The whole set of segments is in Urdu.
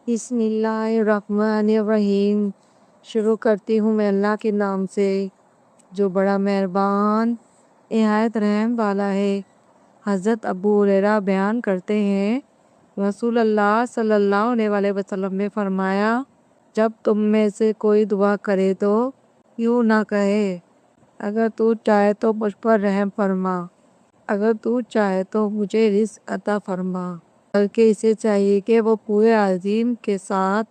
بسم اللہ الرحمن الرحیم۔ شروع کرتی ہوں میں اللہ کے نام سے جو بڑا مہربان نہایت رحم والا ہے۔ حضرت ابو ہریرہ بیان کرتے ہیں، رسول اللہ صلی اللہ علیہ وسلم نے فرمایا، جب تم میں سے کوئی دعا کرے تو یوں نہ کہے، اگر تو چاہے تو مجھ پر رحم فرما، اگر تو چاہے تو مجھے رزق عطا فرما، بلکہ اسے چاہیے کہ وہ پورے عزم کے ساتھ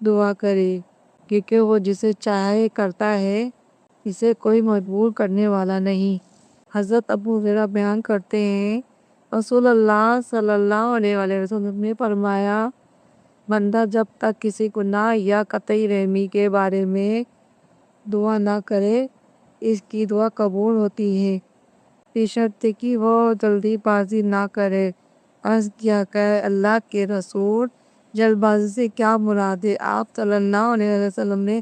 دعا کرے، کیونکہ وہ جسے چاہے کرتا ہے، اسے کوئی مجبور کرنے والا نہیں۔ حضرت ابو ہریرہ بیان کرتے ہیں، رسول اللہ صلی اللہ علیہ وسلم نے فرمایا، بندہ جب تک کسی گناہ یا قطعی رحمی کے بارے میں دعا نہ کرے، اس کی دعا قبول ہوتی ہے، بشرط کہ وہ جلدی بازی نہ کرے۔ عرض کیا کہ اللہ کے رسول، جلد بازی سے کیا مراد ہے؟ آپ صلی اللہ علیہ وسلم نے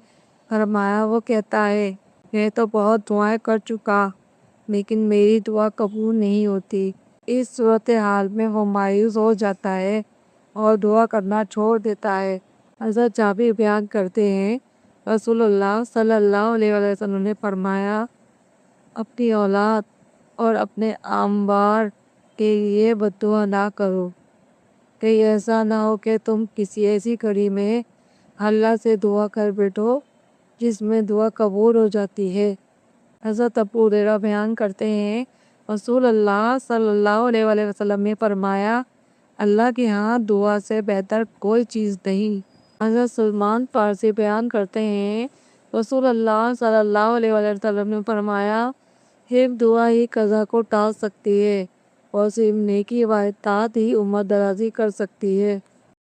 فرمایا، وہ کہتا ہے، میں تو بہت دعائیں کر چکا لیکن میری دعا قبول نہیں ہوتی۔ اس صورتحال میں وہ مایوس ہو جاتا ہے اور دعا کرنا چھوڑ دیتا ہے۔ حضرت جابر بیان کرتے ہیں، رسول اللہ صلی اللہ علیہ وسلم نے فرمایا، اپنی اولاد اور اپنے اموال کے لیے بد دعا نہ کرو، کہیں ایسا نہ ہو کہ تم کسی ایسی گھڑی میں اللہ سے دعا کر بیٹھو جس میں دعا قبول ہو جاتی ہے۔ حضرت ابو ہریرہ بیان کرتے ہیں، رسول اللہ صلی اللہ علیہ وسلم نے فرمایا، اللہ کے ہاں دعا سے بہتر کوئی چیز نہیں۔ حضرت سلمان فارسی بیان کرتے ہیں، رسول اللہ صلی اللہ علیہ وسلم نے فرمایا، صرف دعا ہی قضا کو ٹال سکتی ہے اور صرف نیکی و اطاعت ہی عمر درازی کر سکتی ہے۔